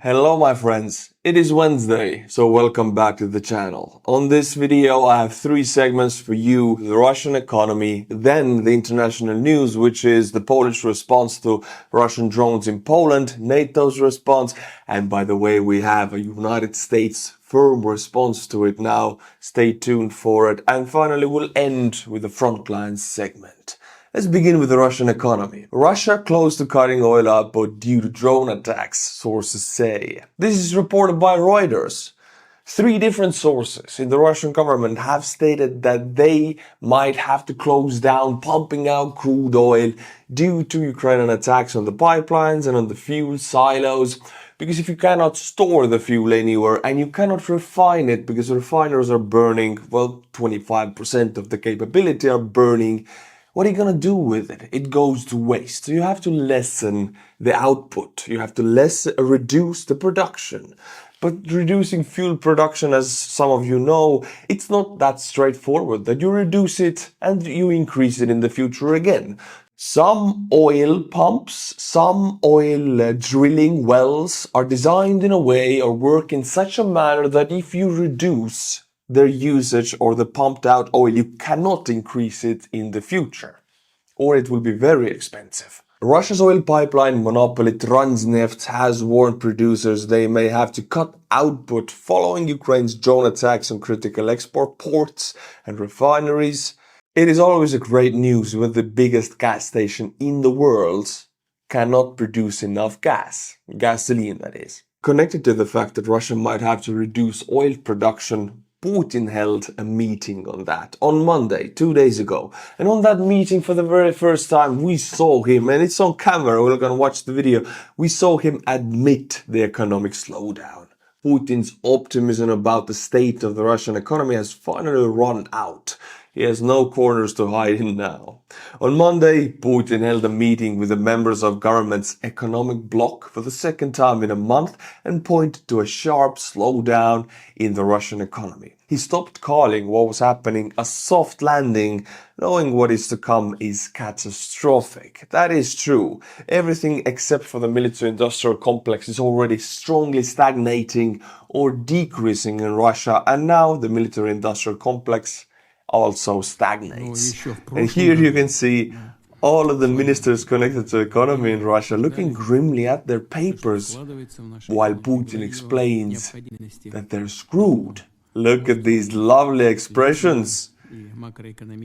Hello my friends, it is Wednesday, so welcome back to the channel. On this video I have three segments for you: the Russian economy, then the international news, which is the Polish response to Russian drones in Poland, NATO's response, and by the way we have a United States firm response to it now, stay tuned for it, and finally we'll end with the Frontlines segment. Let's begin with the Russian economy. Russia close to cutting oil output due to drone attacks, sources say. This is reported by Reuters. Three different sources in the Russian government have stated that they might have to close down pumping out crude oil due to Ukrainian attacks on the pipelines and on the fuel silos. Because if you cannot store the fuel anywhere and you cannot refine it because refiners are burning, well, 25% of the capability are burning, what are you going to do with it? It goes to waste. So you have to lessen the output. You have to reduce the production. But reducing fuel production, as some of you know, it's not that straightforward that you reduce it and you increase it in the future again. Some oil pumps, some oil drilling wells are designed in a way or work in such a manner that if you reduce their usage or the pumped out oil, you cannot increase it in the future, or it will be very expensive. Russia's oil pipeline monopoly Transneft has warned producers they may have to cut output following Ukraine's drone attacks on critical export ports and refineries. It is always a great news when the biggest gas station in the world cannot produce enough gasoline that is. Connected to the fact that Russia might have to reduce oil production, Putin held a meeting on that on Monday, 2 days ago. And on that meeting, for the very first time, we saw him, and it's on camera, we're gonna watch the video, we saw him admit the economic slowdown. Putin's optimism about the state of the Russian economy has finally run out. He has no corners to hide in now. On Monday, Putin held a meeting with the members of government's economic bloc for the second time in a month and pointed to a sharp slowdown in the Russian economy. He stopped calling what was happening a soft landing, knowing what is to come is catastrophic. That is true. Everything except for the military-industrial complex is already strongly stagnating or decreasing in Russia, and now the military-industrial complex also stagnates. And here you can see all of the ministers connected to economy in Russia looking grimly at their papers while Putin explains that they're screwed. Look at these lovely expressions.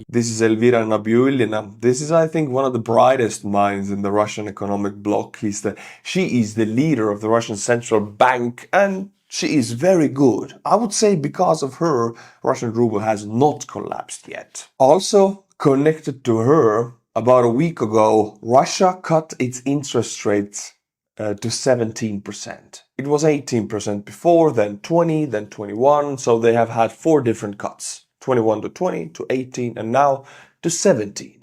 This is Elvira Nabiullina. This is, I think, one of the brightest minds in the Russian economic bloc. She is the leader of the Russian Central Bank, and she is very good. I would say because of her, Russian ruble has not collapsed yet. Also connected to her, about a week ago, Russia cut its interest rates to 17%. It was 18% before, then 20, then 21. So they have had four different cuts: 21 to 20, to 18, and now to 17.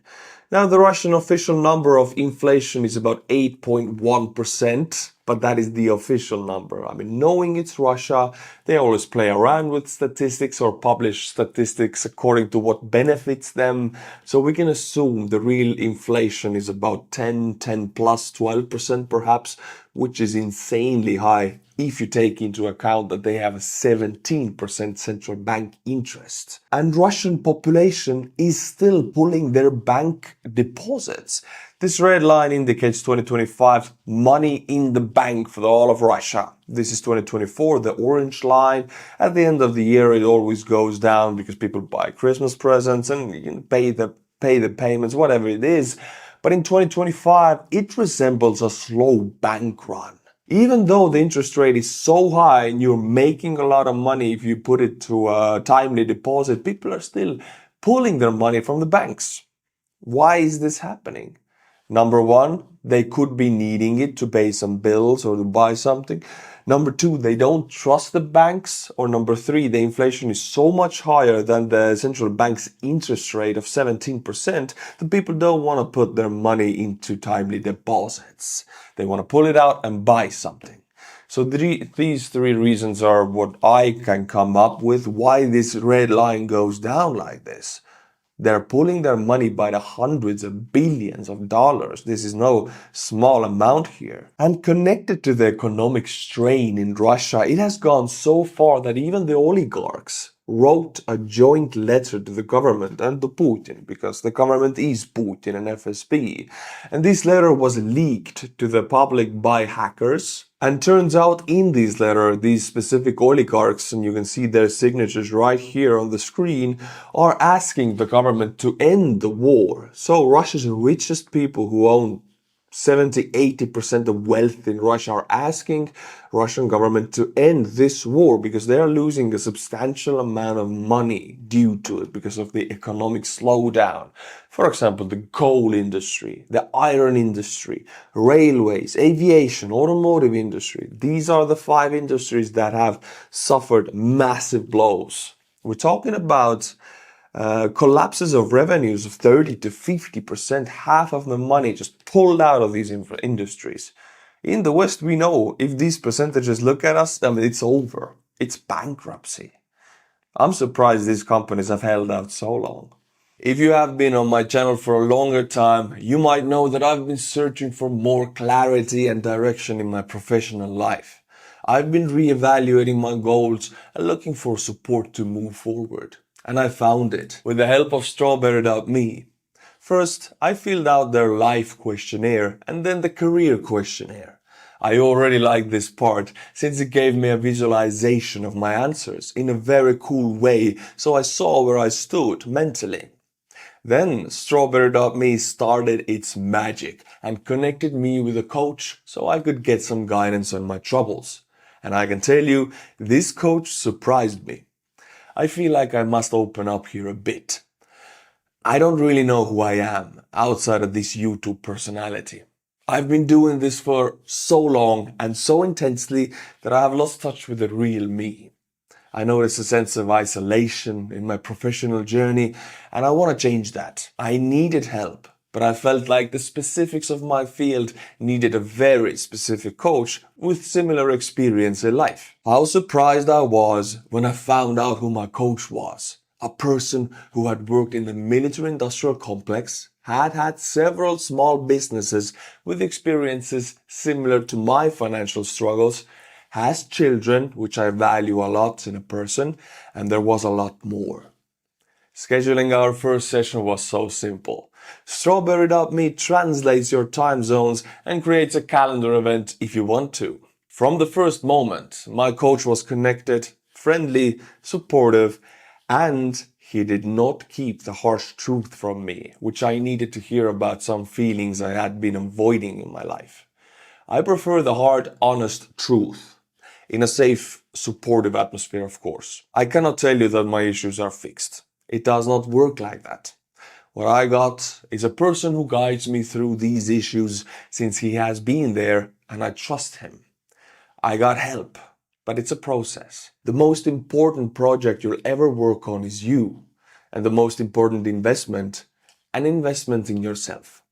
Now, the Russian official number of inflation is about 8.1%, but that is the official number. I mean, knowing it's Russia, they always play around with statistics or publish statistics according to what benefits them. So we can assume the real inflation is about 10 plus 12% perhaps, which is insanely high if you take into account that they have a 17% central bank interest. And Russian population is still pulling their bank deposits. This red line indicates 2025 money in the bank for all of Russia. This is 2024, the orange line. At the end of the year, it always goes down because people buy Christmas presents and you can pay the payments, whatever it is. But in 2025, it resembles a slow bank run. Even though the interest rate is so high and you're making a lot of money if you put it to a timely deposit, people are still pulling their money from the banks. Why is this happening? Number one, they could be needing it to pay some bills or to buy something. Number two, they don't trust the banks. Or number three, the inflation is so much higher than the central bank's interest rate of 17% that people don't want to put their money into timely deposits. They want to pull it out and buy something. So these three reasons are what I can come up with why this red line goes down like this. They're pulling their money by the hundreds of billions of dollars. This is no small amount here. And connected to the economic strain in Russia, it has gone so far that even the oligarchs wrote a joint letter to the government and to Putin, because the government is Putin and FSB. And this letter was leaked to the public by hackers. And turns out in this letter, these specific oligarchs, and you can see their signatures right here on the screen, are asking the government to end the war. So Russia's richest people who own 70-80% of wealth in Russia are asking Russian government to end this war because they are losing a substantial amount of money due to it because of the economic slowdown. For example, the coal industry, the iron industry, railways, aviation, automotive industry. These are the 5 industries that have suffered massive blows. We're talking about collapses of revenues of 30 to 50%, half of the money just pulled out of these industries. In the West, we know if these percentages look at us, I mean, it's over. It's bankruptcy. I'm surprised these companies have held out so long. If you have been on my channel for a longer time, you might know that I've been searching for more clarity and direction in my professional life. I've been reevaluating my goals and looking for support to move forward. And I found it with the help of Strawberry.me. First, I filled out their life questionnaire and then the career questionnaire. I already like this part since it gave me a visualization of my answers in a very cool way, so I saw where I stood mentally. Then Strawberry.me started its magic and connected me with a coach so I could get some guidance on my troubles. And I can tell you, this coach surprised me. I feel like I must open up here a bit. I don't really know who I am outside of this YouTube personality. I've been doing this for so long and so intensely that I have lost touch with the real me. I notice a sense of isolation in my professional journey and I want to change that. I needed help, but I felt like the specifics of my field needed a very specific coach with similar experience in life. How surprised I was when I found out who my coach was. A person who had worked in the military-industrial complex, had several small businesses with experiences similar to my financial struggles, has children, which I value a lot in a person, and there was a lot more. Scheduling our first session was so simple. Strawberry.me translates your time zones and creates a calendar event if you want to. From the first moment, my coach was connected, friendly, supportive, and he did not keep the harsh truth from me, which I needed to hear about some feelings I had been avoiding in my life. I prefer the hard, honest truth. In a safe, supportive atmosphere, of course. I cannot tell you that my issues are fixed. It does not work like that. What I got is a person who guides me through these issues since he has been there and I trust him. I got help, but it's a process. The most important project you'll ever work on is you, and the most important investment, an investment in yourself.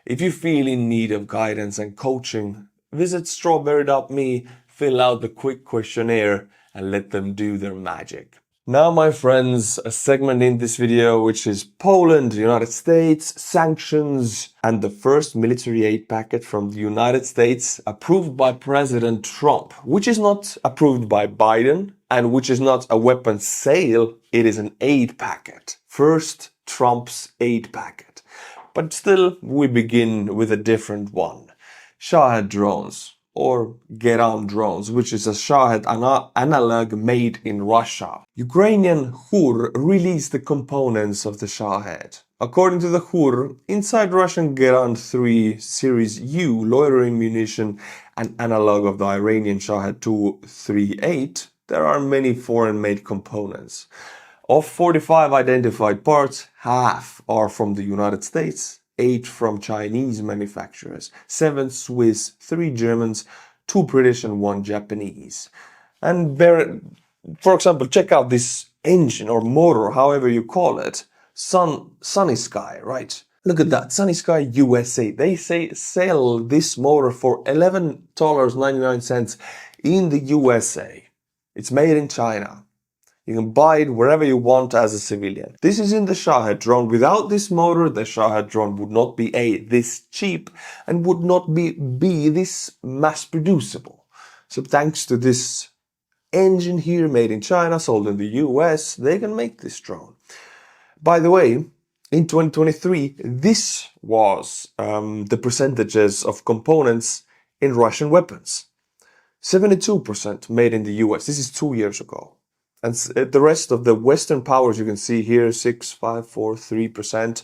If you feel in need of guidance and coaching, visit strawberry.me, fill out the quick questionnaire, and let them do their magic. Now, my friends, a segment in this video which is Poland, United States, sanctions, and the first military aid packet from the United States approved by President Trump, which is not approved by Biden and which is not a weapons sale, it is an aid packet. First, Trump's aid packet. But still, we begin with a different one. Shahed drones, or Geran drones, which is a Shahed analog made in Russia. Ukrainian Hur released the components of the Shahed. According to the Hur, inside Russian Geran 3 Series U loitering munition, an analog of the Iranian Shahed 238, there are many foreign-made components. Of 45 identified parts, half are from the United States, 8 from Chinese manufacturers, 7 Swiss, 3 Germans, 2 British and 1 Japanese. And for example, check out this engine or motor, however you call it. Sunny Sky, right? Look at that, Sunny Sky USA. They sell this motor for $11.99 in the USA. It's made in China. You can buy it wherever you want as a civilian. This is in the Shahed drone. Without this motor, the Shahed drone would not be this cheap and would not be this mass producible. So thanks to this engine here made in China, sold in the US, they can make this drone. By the way, in 2023, this was the percentages of components in Russian weapons. 72% made in the US. This is 2 years ago. And the rest of the Western powers you can see here, 6, 5, 4, 3%.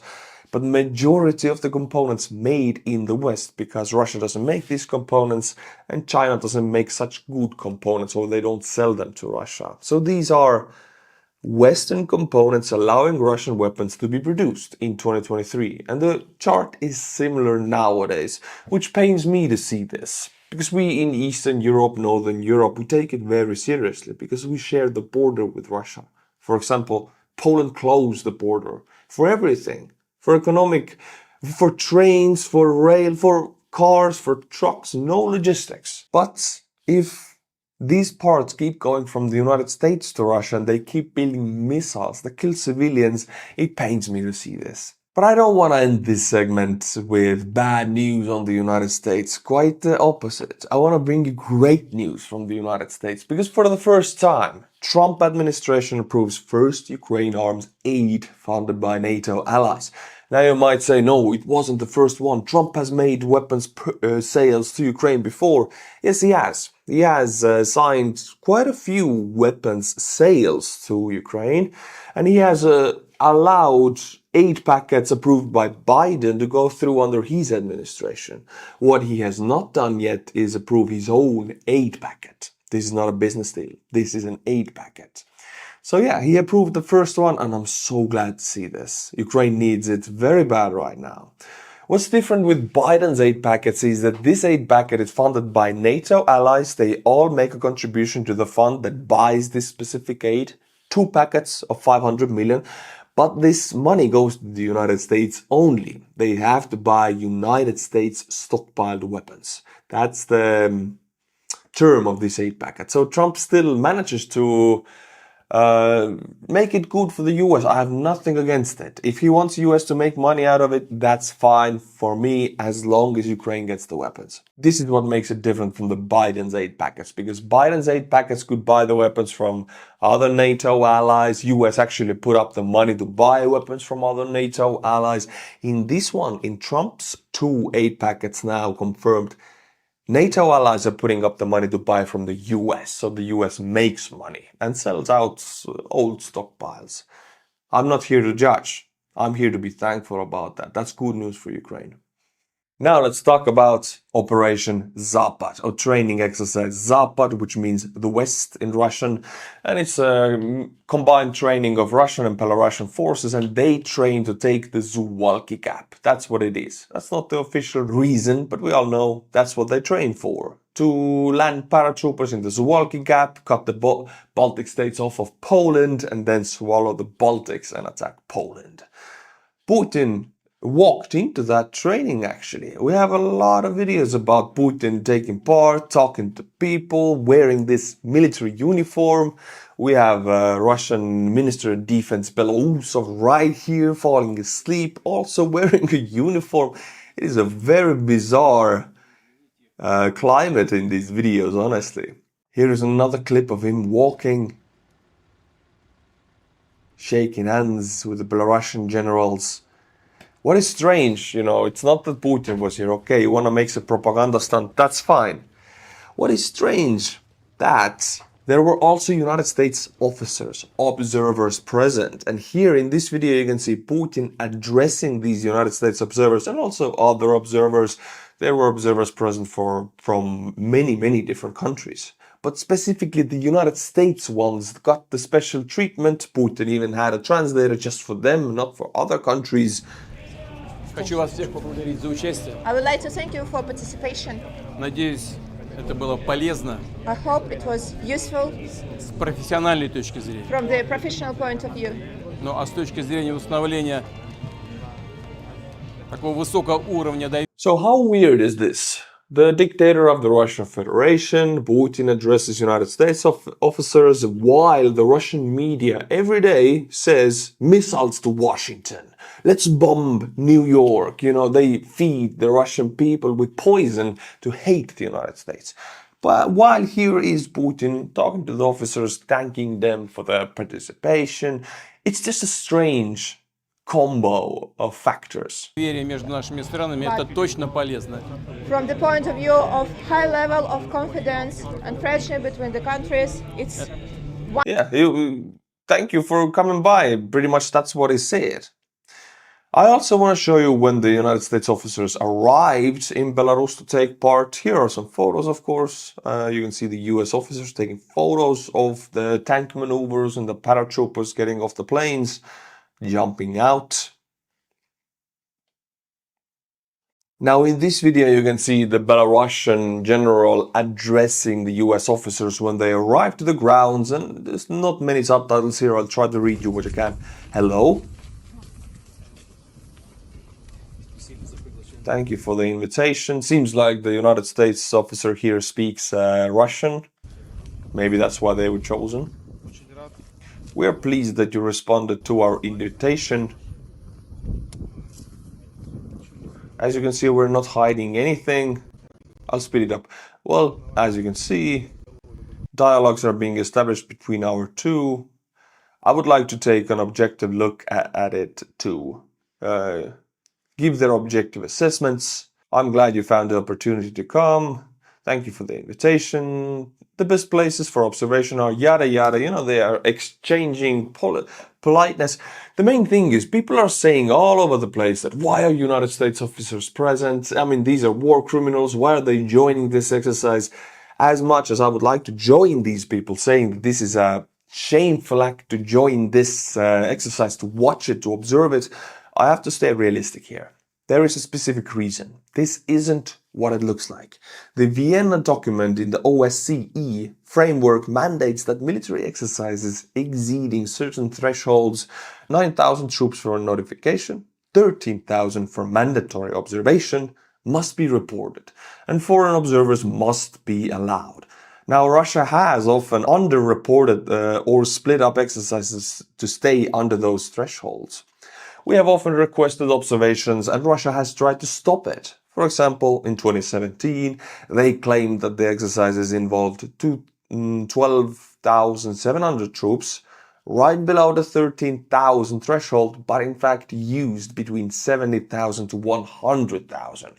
But the majority of the components made in the West, because Russia doesn't make these components and China doesn't make such good components, or they don't sell them to Russia. So these are Western components allowing Russian weapons to be produced in 2023. And the chart is similar nowadays, which pains me to see this. Because we in Eastern Europe, Northern Europe, we take it very seriously because we share the border with Russia. For example, Poland closed the border for everything. For economic, for trains, for rail, for cars, for trucks, no logistics. But if these parts keep going from the United States to Russia and they keep building missiles that kill civilians, it pains me to see this. But I don't want to end this segment with bad news on the United States. Quite the opposite. I want to bring you great news from the United States because for the first time, Trump administration approves first Ukraine arms aid funded by NATO allies. Now you might say, no, it wasn't the first one. Trump has made weapons sales to Ukraine before. Yes, he has. He has signed quite a few weapons sales to Ukraine. And he has allowed aid packets approved by Biden to go through under his administration. What he has not done yet is approve his own aid packet. This is not a business deal. This is an aid packet. So yeah, he approved the first one and I'm so glad to see this. Ukraine needs it very bad right now. What's different with Biden's aid packets is that this aid packet is funded by NATO allies. They all make a contribution to the fund that buys this specific aid. 2 packets of 500 million. But this money goes to the United States only. They have to buy United States stockpiled weapons. That's the term of this aid packet. So Trump still manages to make it good for the US. I have nothing against it. If he wants US to make money out of it, that's fine for me as long as Ukraine gets the weapons. This is what makes it different from the Biden's aid packets, because Biden's aid packets could buy the weapons from other NATO allies. US actually put up the money to buy weapons from other NATO allies. In this one, in Trump's 2 aid packets now confirmed, NATO allies are putting up the money to buy from the US, so the US makes money and sells out old stockpiles. I'm not here to judge. I'm here to be thankful about that. That's good news for Ukraine. Now let's talk about Operation Zapad, or training exercise Zapad, which means the West in Russian. And it's a combined training of Russian and Belarusian forces, and they train to take the Suwalki Gap. That's what it is. That's not the official reason, but we all know that's what they train for. To land paratroopers in the Suwalki Gap, cut the Baltic states off of Poland, and then swallow the Baltics and attack Poland. Putin walked into that training actually. We have a lot of videos about Putin taking part, talking to people, wearing this military uniform. We have Russian Minister of Defense Belousov right here falling asleep, also wearing a uniform. It is a very bizarre climate in these videos, honestly. Here is another clip of him walking, shaking hands with the Belarusian generals. What is strange, it's not that Putin was here. Okay, you want to make a propaganda stunt, that's fine. What is strange, that there were also United States officers, observers present. And here in this video, you can see Putin addressing these United States observers and also other observers. There were observers present from many, many different countries. But specifically the United States ones got the special treatment. Putin even had a translator just for them, not for other countries. Хочу вас всех поблагодарить за участие. I would like to thank you for participation. Надеюсь, это было полезно. I hope it was useful С профессиональной точки зрения. from the professional point of view. Ну а с точки зрения установления такого высокого уровня доверия. So how weird is this? The dictator of the Russian Federation, Putin, addresses United States officers while the Russian media every day says missiles to Washington. Let's bomb New York. You know, they feed the Russian people with poison to hate the United States. But while here is Putin talking to the officers, thanking them for their participation, it's just a strange combo of factors. Доверие между нашими странами это точно полезно. From the point of view of high level of confidence and friendship between the countries, it's Yeah, thank you for coming by. Pretty much that's what he said. I also want to show you when the United States officers arrived in Belarus to take part. Here are some photos, of course. You can see the US officers taking photos of the tank maneuvers and the paratroopers getting off the planes, jumping out. Now in this video you can see the Belarusian general addressing the US officers when they arrive to the grounds, and there's not many subtitles here. I'll try to read you what I can. Hello. Thank you for the invitation. Seems like the United States officer here speaks Russian. Maybe that's why they were chosen. We are pleased that you responded to our invitation. As you can see, we're not hiding anything. I'll speed it up. Well, as you can see, dialogues are being established between our two. I would like to take an objective look at it too. Give their objective assessments. I'm glad you found the opportunity to come. Thank you for the invitation. The best places for observation are yada yada. You know, they are exchanging politeness. The main thing is people are saying all over the place that why are United States officers present? I mean, these are war criminals. Why are they joining this exercise? As much as I would like to join these people saying that this is a shameful act to join this exercise, to watch it, to observe it, I have to stay realistic here. There is a specific reason. This isn't what it looks like. The Vienna document in the OSCE framework mandates that military exercises exceeding certain thresholds, 9,000 troops for notification, 13,000 for mandatory observation, must be reported, and foreign observers must be allowed. Now, Russia has often underreported or split up exercises to stay under those thresholds. We have often requested observations and Russia has tried to stop it. For example, in 2017, they claimed that the exercises involved 12,700 troops, right below the 13,000 threshold, but in fact used between 70,000 to 100,000.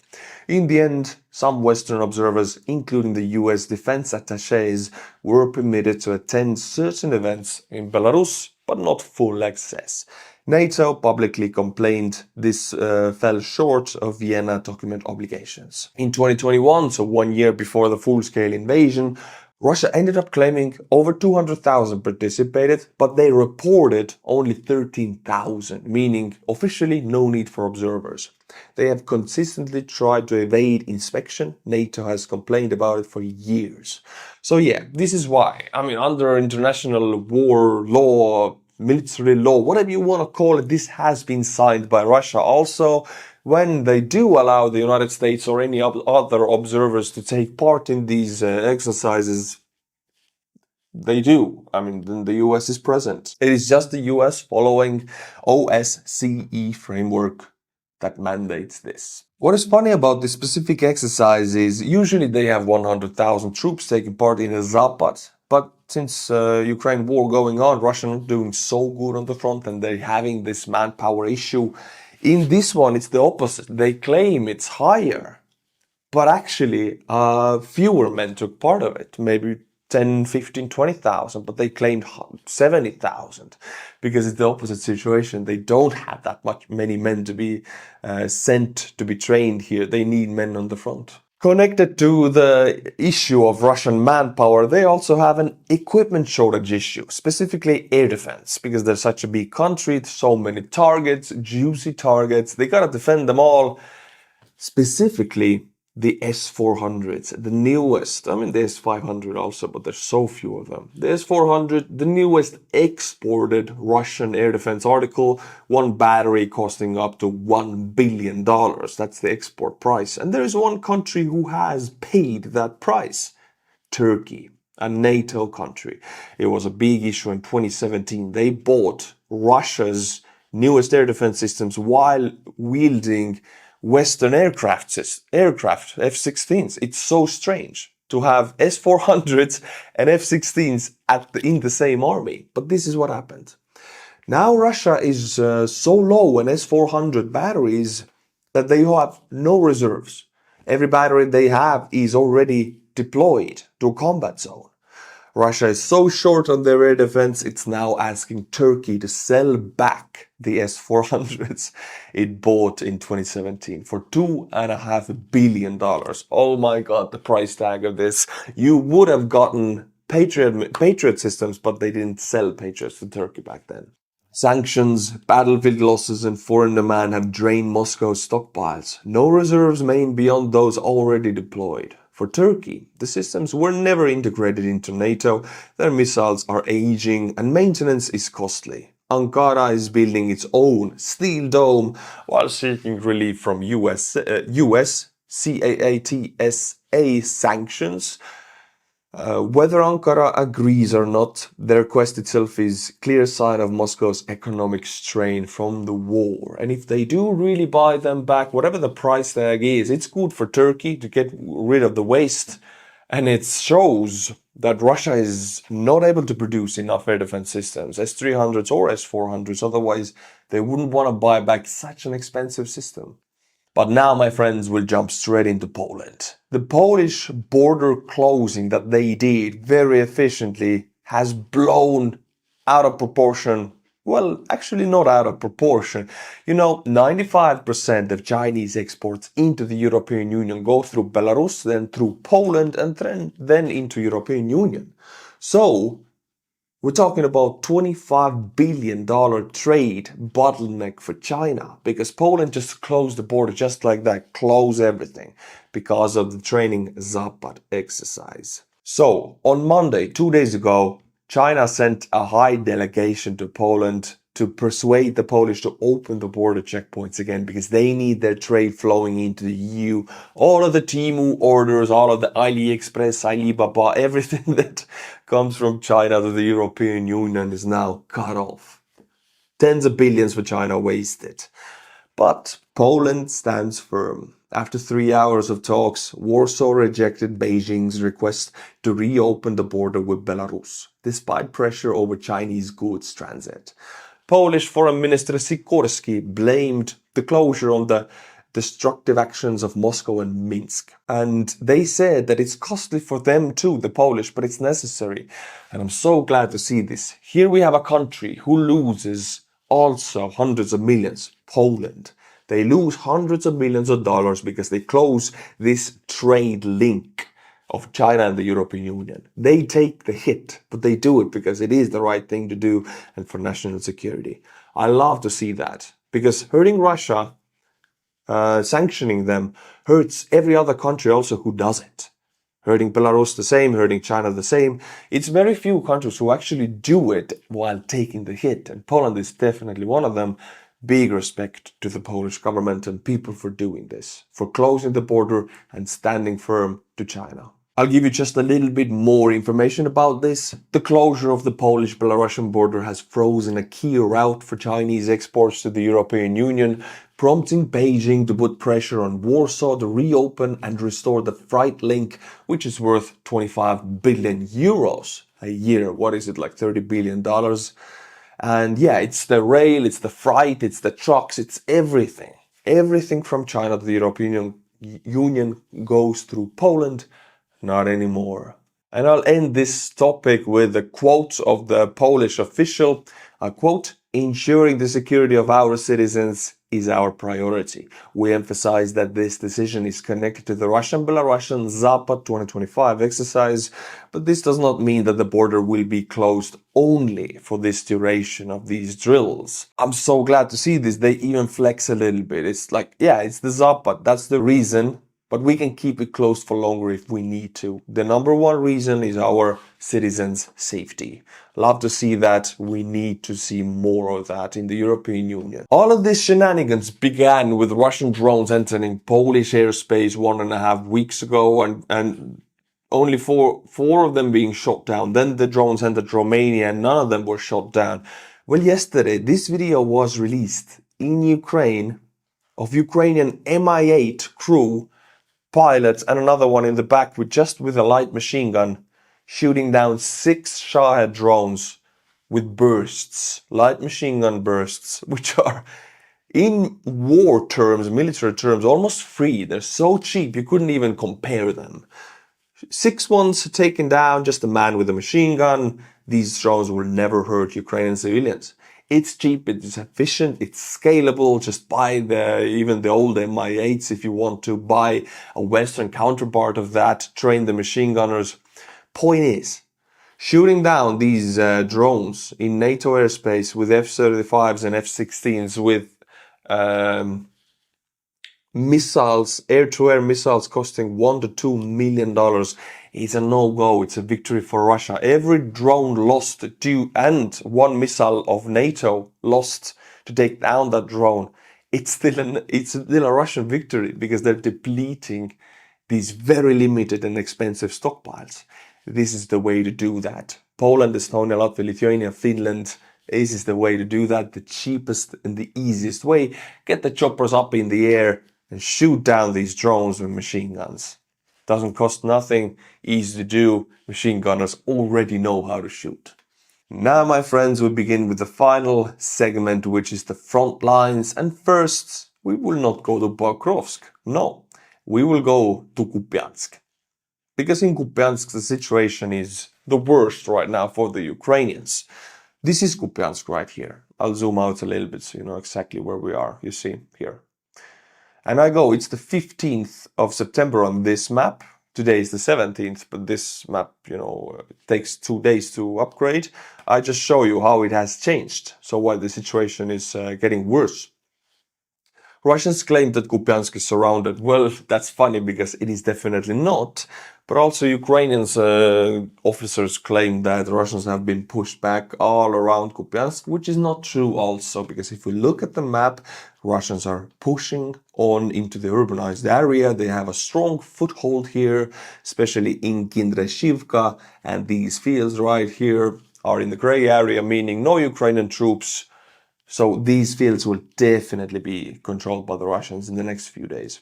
In the end, some Western observers, including the US defense attaches, were permitted to attend certain events in Belarus, but not full access. NATO publicly complained this fell short of Vienna document obligations. In 2021, so 1 year before the full-scale invasion, Russia ended up claiming over 200,000 participated, but they reported only 13,000, meaning officially no need for observers. They have consistently tried to evade inspection. NATO has complained about it for years. So yeah, this is why. I mean, under international war law, military law, whatever you want to call it, this has been signed by Russia. Also, when they do allow the United States or any other observers to take part in these exercises, they do. I mean, then the US is present. It is just the US following OSCE framework that mandates this. What is funny about this specific exercise is usually they have 100,000 troops taking part in a Zapad. But since Ukraine war going on, Russia not doing so good on the front and they're having this manpower issue. In this one, it's the opposite. They claim it's higher, but actually fewer men took part of it. Maybe 10, 15, 20,000, but they claimed 70,000 because it's the opposite situation. They don't have that many men to be sent to be trained here. They need men on the front. Connected to the issue of Russian manpower, they also have an equipment shortage issue, specifically air defense, because they're such a big country, so many targets, juicy targets, they gotta defend them all. Specifically, the S-400s, the newest, I mean the S-500 also, but there's so few of them. The S-400, the newest exported Russian air defense article, one battery costing up to $1 billion. That's the export price. And there is one country who has paid that price. Turkey, a NATO country. It was a big issue in 2017. They bought Russia's newest air defense systems while wielding Western aircraft F-16s. It's so strange to have S-400s and F-16s in the same army. But this is what happened. Now Russia is so low on S-400 batteries that they have no reserves. Every battery they have is already deployed to a combat zone. Russia is so short on their air defense, it's now asking Turkey to sell back the S-400s it bought in 2017 for $2.5 billion. Oh my God, the price tag of this. You would have gotten Patriot systems, but they didn't sell Patriots to Turkey back then. Sanctions, battlefield losses, and foreign demand have drained Moscow's stockpiles. No reserves remain beyond those already deployed. For Turkey, the systems were never integrated into NATO, their missiles are aging, and maintenance is costly. Ankara is building its own steel dome while seeking relief from US CAATSA sanctions. Whether Ankara agrees or not, their request itself is a clear sign of Moscow's economic strain from the war. And if they do really buy them back, whatever the price tag is, it's good for Turkey to get rid of the waste. And it shows that Russia is not able to produce enough air defense systems, S-300s or S-400s, otherwise they wouldn't want to buy back such an expensive system. But now, my friends, we'll jump straight into Poland. The Polish border closing that they did very efficiently has blown out of proportion. Well, actually not out of proportion. 95% of Chinese exports into the European Union go through Belarus, then through Poland, and then into European Union. So, we're talking about $25 billion trade bottleneck for China because Poland just closed the border just like that, close everything because of the training Zapad exercise. So on Monday, 2 days ago, China sent a high delegation to Poland to persuade the Polish to open the border checkpoints again because they need their trade flowing into the EU. All of the Temu orders, all of the AliExpress, Alibaba, everything that comes from China to the European Union is now cut off. Tens of billions for China wasted. But Poland stands firm. After 3 hours of talks, Warsaw rejected Beijing's request to reopen the border with Belarus, despite pressure over Chinese goods transit. Polish Foreign Minister Sikorski blamed the closure on the destructive actions of Moscow and Minsk. And they said that it's costly for them too, the Polish, but it's necessary. And I'm so glad to see this. Here we have a country who loses also hundreds of millions, Poland. They lose hundreds of millions of dollars because they close this trade link of China and the European Union. They take the hit, but they do it because it is the right thing to do and for national security. I love to see that because hurting Russia, sanctioning them, hurts every other country also who does it. Hurting Belarus the same, hurting China the same. It's very few countries who actually do it while taking the hit, and Poland is definitely one of them. Big respect to the Polish government and people for doing this, for closing the border and standing firm to China. I'll give you just a little bit more information about this. The closure of the Polish-Belarusian border has frozen a key route for Chinese exports to the European Union, prompting Beijing to put pressure on Warsaw to reopen and restore the freight link, which is worth 25 billion euros a year. What is it, like $30 billion? And yeah, it's the rail, it's the freight, it's the trucks, it's everything. Everything from China to the European Union goes through Poland. Not anymore. And I'll end this topic with a quote of the Polish official. A quote, "Ensuring the security of our citizens is our priority. We emphasize that this decision is connected to the Russian-Belarusian Zapad 2025 exercise, but this does not mean that the border will be closed only for this duration of these drills." I'm so glad to see this. They even flex a little bit. It's like, yeah, it's the Zapad. That's the reason but we can keep it closed for longer if we need to. The number one reason is our citizens' safety. Love to see that. We need to see more of that in the European Union. All of these shenanigans began with Russian drones entering Polish airspace 1.5 weeks ago, and only four of them being shot down. Then the drones entered Romania and none of them were shot down. Well, yesterday this video was released in Ukraine of Ukrainian Mi-8 crew pilots and another one in the back with a light machine gun shooting down 6 Shahed drones with bursts, light machine gun bursts, which are in war terms, military terms, almost free. They're so cheap you couldn't even compare them. 6 ones taken down, just a man with a machine gun. These drones will never hurt Ukrainian civilians. It's cheap, it's efficient, it's scalable. Just buy even the old Mi-8s if you want to. Buy a Western counterpart of that, train the machine gunners. Point is, shooting down these drones in NATO airspace with F-35s and F-16s with missiles, air-to-air missiles costing $1 to $2 million is a no-go. It's a victory for Russia. Every drone lost and one missile of NATO lost to take down that drone, it's still a Russian victory, because they're depleting these very limited and expensive stockpiles. This is the way to do that. Poland, Estonia, Latvia, Lithuania, Finland, this is the way to do that. The cheapest and the easiest way. Get the choppers up in the air and shoot down these drones with machine guns. Doesn't cost nothing, easy to do. Machine gunners already know how to shoot. Now, my friends, we begin with the final segment, which is the front lines. And first, we will not go to Pokrovsk. No, we will go to Kupyansk. Because in Kupyansk, the situation is the worst right now for the Ukrainians. This is Kupyansk right here. I'll zoom out a little bit so you know exactly where we are. You see here. And it's the 15th of September on this map. Today is the 17th, but this map, it takes 2 days to upgrade. I just show you how it has changed. So why the situation is getting worse. Russians claim that Kupyansk is surrounded. Well, that's funny because it is definitely not. But also Ukrainians officers claim that Russians have been pushed back all around Kupyansk, which is not true also, because if we look at the map, Russians are pushing on into the urbanized area. They have a strong foothold here, especially in Kindrashivka, and these fields right here are in the gray area, meaning no Ukrainian troops. So these fields will definitely be controlled by the Russians in the next few days.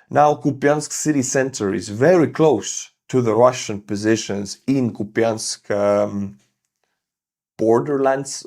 Now, Kupyansk city center is very close to the Russian positions in Kupyansk borderlands,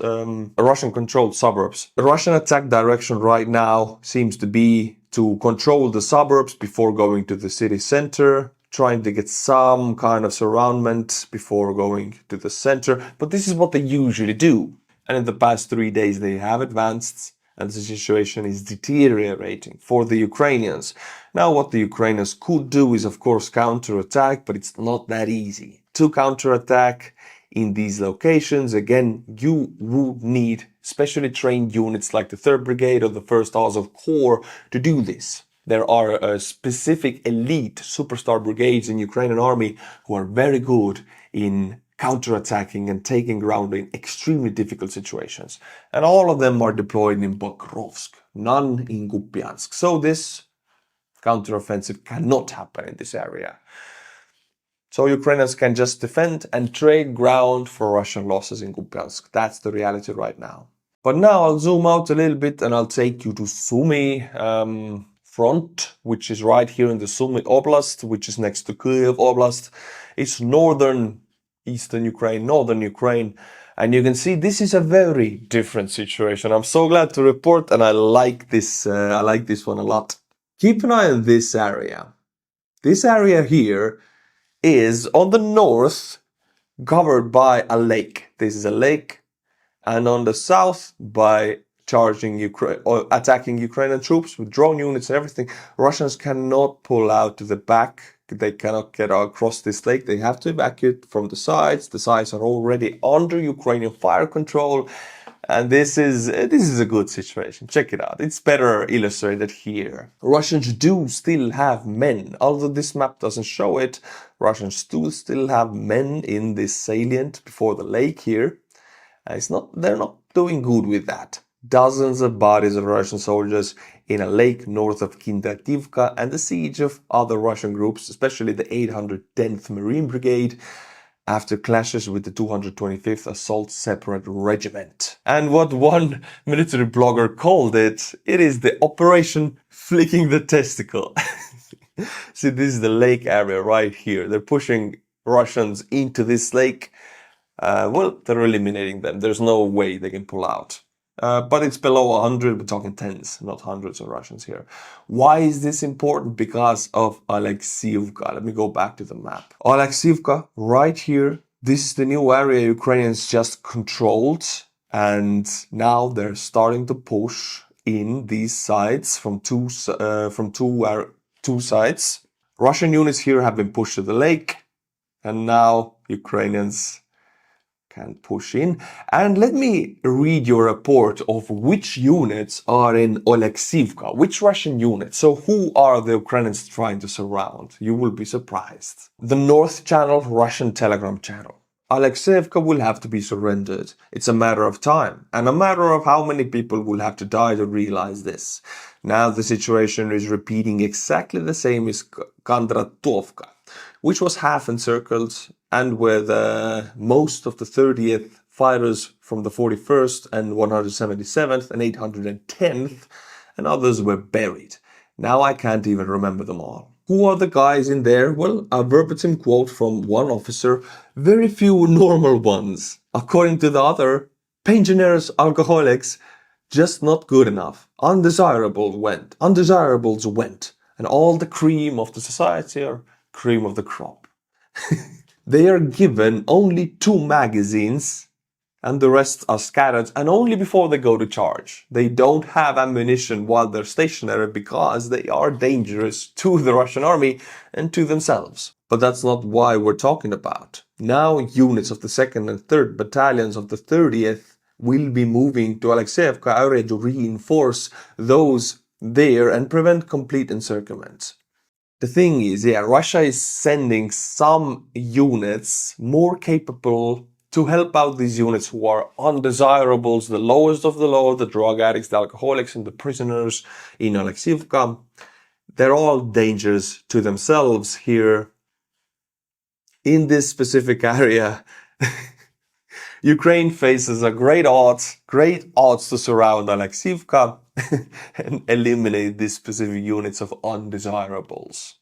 Russian-controlled suburbs. The Russian attack direction right now seems to be to control the suburbs before going to the city center, trying to get some kind of surroundment before going to the center. But this is what they usually do. And in the past 3 days, they have advanced, and the situation is deteriorating for the Ukrainians. Now, what the Ukrainians could do is, of course, counterattack, but it's not that easy. To counterattack in these locations, again, you would need specially trained units like the 3rd Brigade or the 1st Azov Corps to do this. There are specific elite superstar brigades in Ukrainian army who are very good in counterattacking and taking ground in extremely difficult situations. And all of them are deployed in Pokrovsk, none in Kupyansk. So this counteroffensive cannot happen in this area. So Ukrainians can just defend and trade ground for Russian losses in Kupyansk. That's the reality right now. But now I'll zoom out a little bit and I'll take you to Sumy front, which is right here in the Sumy Oblast, which is next to Kyiv Oblast. It's northern Ukraine, and you can see this is a very different situation. I'm so glad to report, and I like this one a lot. Keep an eye on this area. This area here is on the north covered by a lake. This is a lake, and on the south by attacking Ukrainian troops with drone units and everything. Russians cannot pull out to the back They cannot get across this lake. They have to evacuate from the sides. The sides are already under Ukrainian fire control. And this is a good situation. Check it out. It's better illustrated here. Russians do still have men. Although this map doesn't show it, Russians do still have men in this salient before the lake here. They're not doing good with that. Dozens of bodies of Russian soldiers in a lake north of Kindrativka and the siege of other Russian groups, especially the 810th Marine Brigade, after clashes with the 225th Assault Separate Regiment. And what one military blogger called it is the Operation Flicking the Testicle. See, this is the lake area right here. They're pushing Russians into this lake. Well, they're eliminating them. There's no way they can pull out. But it's below 100, we're talking tens, not hundreds of Russians here. Why is this important? Because of Oleksiivka. Let me go back to the map. Oleksiivka, right here, this is the new area Ukrainians just controlled. And now they're starting to push in these sides from two sides. Russian units here have been pushed to the lake. And now Ukrainians can push in. And let me read your report of which units are in Oleksiivka, which Russian units. So who are the Ukrainians trying to surround? You will be surprised. The North Channel, Russian Telegram channel. Oleksiivka will have to be surrendered. It's a matter of time and a matter of how many people will have to die to realize this. Now the situation is repeating exactly the same as Kondratovka, which was half encircled and where most of the 30th fighters from the 41st and 177th and 810th and others were buried. Now I can't even remember them all. Who are the guys in there? Well, a verbatim quote from one officer, very few normal ones. According to the other, pensioners, alcoholics, just not good enough. Undesirables went. And all the cream of the society are cream of the crop. They are given only 2 magazines and the rest are scattered and only before they go to charge. They don't have ammunition while they're stationary because they are dangerous to the Russian army and to themselves. But that's not why we're talking about. Now units of the 2nd and 3rd battalions of the 30th will be moving to Oleksiivka area to reinforce those there and prevent complete encirclement. The thing is, Russia is sending some units more capable to help out these units who are undesirables, the lowest of the low, the drug addicts, the alcoholics, and the prisoners in Oleksiivka. They're all dangers to themselves here. In this specific area, Ukraine faces a great odds to surround Oleksiivka and eliminate these specific units of undesirables.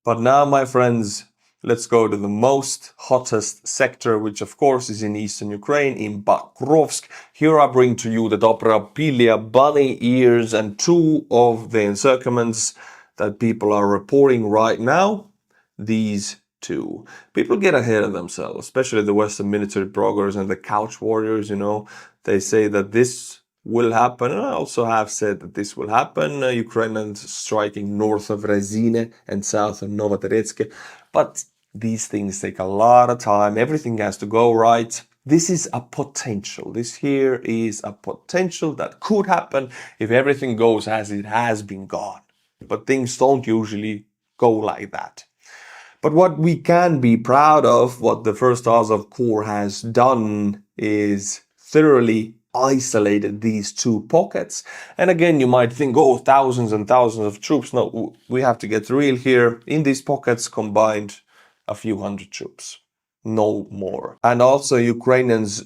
But now, my friends, let's go to the most hottest sector, which of course is in eastern Ukraine, in Pokrovsk. Here I bring to you the Dobropilia bunny ears and 2 of the encirclements that people are reporting right now. These 2. People get ahead of themselves, especially the Western military bloggers and the couch warriors, They say that this will happen, and I also have said that this will happen. Ukrainians striking north of Rezine and south of Novotoretsk. But these things take a lot of time. Everything has to go right. This is a potential. This here is a potential that could happen if everything goes as it has been gone. But things don't usually go like that. But what we can be proud of, what the 1st Azov Corps has done, is thoroughly isolated these 2 pockets. And again, you might think, oh, thousands and thousands of troops. No, we have to get real here. In these pockets combined, a few hundred troops. No more. And also, Ukrainians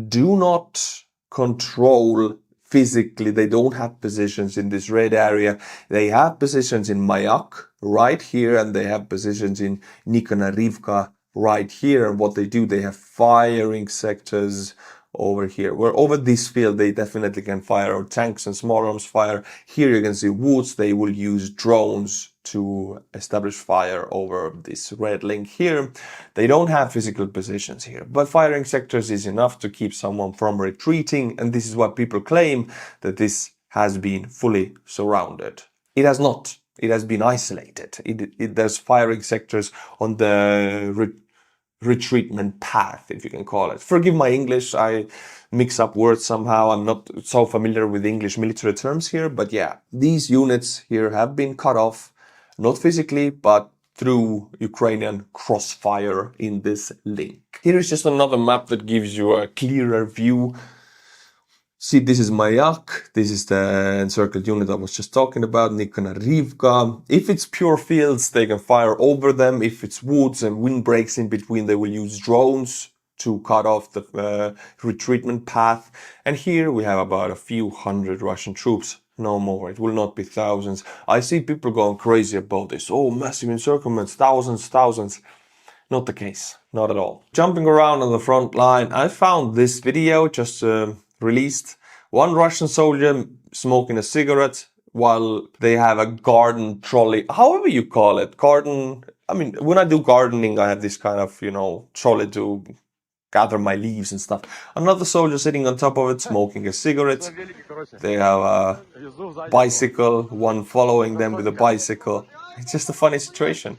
do not control physically. They don't have positions in this red area. They have positions in Mayak right here, and they have positions in Nikonarivka right here. And what they do, they have firing sectors over here. Where over this field, they definitely can fire, or tanks and small arms fire. Here you can see woods. They will use drones to establish fire over this red link here. They don't have physical positions here, but firing sectors is enough to keep someone from retreating. And this is what people claim, that this has been fully surrounded. It has not. It has been isolated. There's firing sectors on the retreatment path, if you can call it. Forgive my English, I mix up words somehow. I'm not so familiar with English military terms here, but yeah, these units here have been cut off, not physically, but through Ukrainian crossfire in this link. Here is just another map that gives you a clearer view. See, this is Mayak, this is the encircled unit I was just talking about, Nikonarivka. If it's pure fields, they can fire over them. If it's woods and wind breaks in between, they will use drones to cut off the retreatment path. And here we have about a few hundred Russian troops, no more. It will not be thousands. I see people going crazy about this. Oh, massive encirclements, thousands. Not the case, not at all. Jumping around on the front line, I found this video just released. One Russian soldier smoking a cigarette while they have a garden trolley, however you call it, garden. I mean, when I do gardening, I have this kind of, trolley to gather my leaves and stuff. Another soldier sitting on top of it, smoking a cigarette. They have a bicycle, one following them with a bicycle. It's just a funny situation.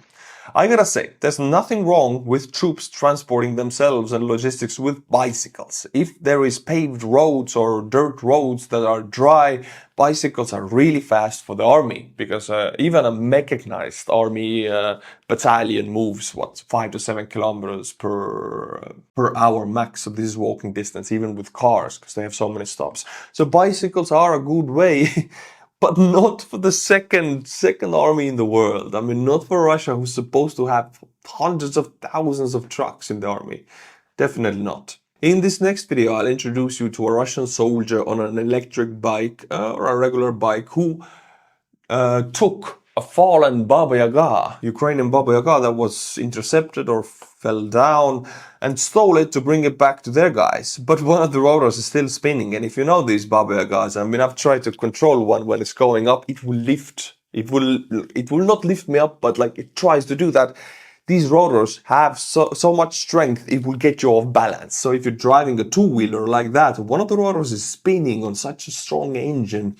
I gotta say, there's nothing wrong with troops transporting themselves and logistics with bicycles. If there is paved roads or dirt roads that are dry, bicycles are really fast for the army, because even a mechanized army battalion moves, 5 to 7 kilometers per hour max. So this is walking distance, even with cars, because they have so many stops. So bicycles are a good way. But not for the second army in the world. I mean, not for Russia, who's supposed to have hundreds of thousands of trucks in the army. Definitely not. In this next video, I'll introduce you to a Russian soldier on an electric bike or a regular bike who took a fallen Baba Yaga, Ukrainian Baba Yaga, that was intercepted or fell down, and stole it to bring it back to their guys. But one of the rotors is still spinning, and if you know these Baba Yagas, I mean, I've tried to control one when it's going up, it will lift. It will not lift me up, but like it tries to do that. These rotors have so much strength, it will get you off balance. So if you're driving a two-wheeler like that, one of the rotors is spinning on such a strong engine,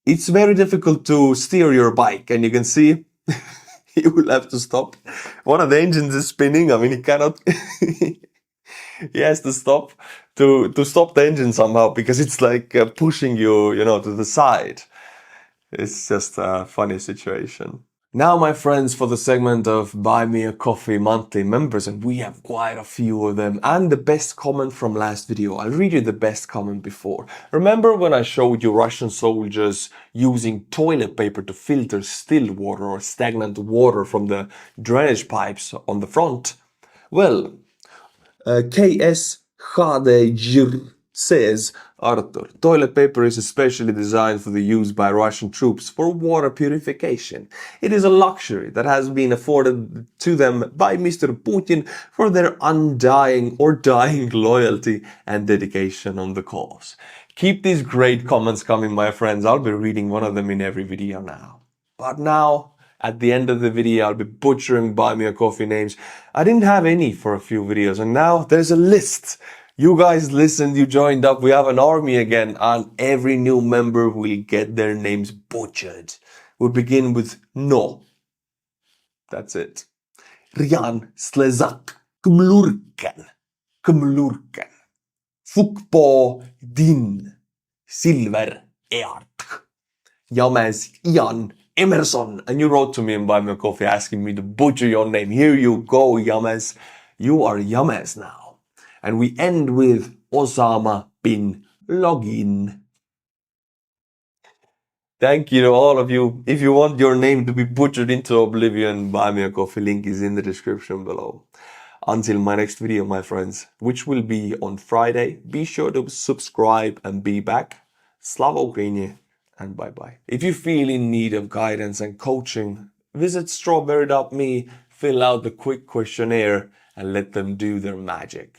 it's very difficult to steer your bike, and you can see you will have to stop. One of the engines is spinning. I mean, he cannot. He has to stop to stop the engine somehow, because it's like pushing you, to the side. It's just a funny situation. Now, my friends, for the segment of Buy Me a Coffee monthly members, and we have quite a few of them, and the best comment from last video. I'll read you the best comment before. Remember when I showed you Russian soldiers using toilet paper to filter still water or stagnant water from the drainage pipes on the front? Well, KS Hadejr says, Artur, toilet paper is especially designed for the use by Russian troops for water purification. It is a luxury that has been afforded to them by Mr. Putin for their undying or dying loyalty and dedication on the cause. Keep these great comments coming, my friends. I'll be reading one of them in every video now. But now, at the end of the video, I'll be butchering Buy Me a Coffee names. I didn't have any for a few videos, and now there's a list. You guys listened, you joined up, we have an army again, and every new member will get their names butchered. We'll begin with No. That's it. Rian Slezak Kmlurken. Fukpo Din Silver Eark. James Ian Emerson. And you wrote to me and Buy Me a Coffee asking me to butcher your name. Here you go, James. You are James now. And we end with Osama bin Login. Thank you to all of you. If you want your name to be butchered into oblivion, Buy Me a Coffee link is in the description below. Until my next video, my friends, which will be on Friday, be sure to subscribe and be back. Slava Ukraini, and bye-bye. If you feel in need of guidance and coaching, visit strawberry.me, fill out the quick questionnaire, and let them do their magic.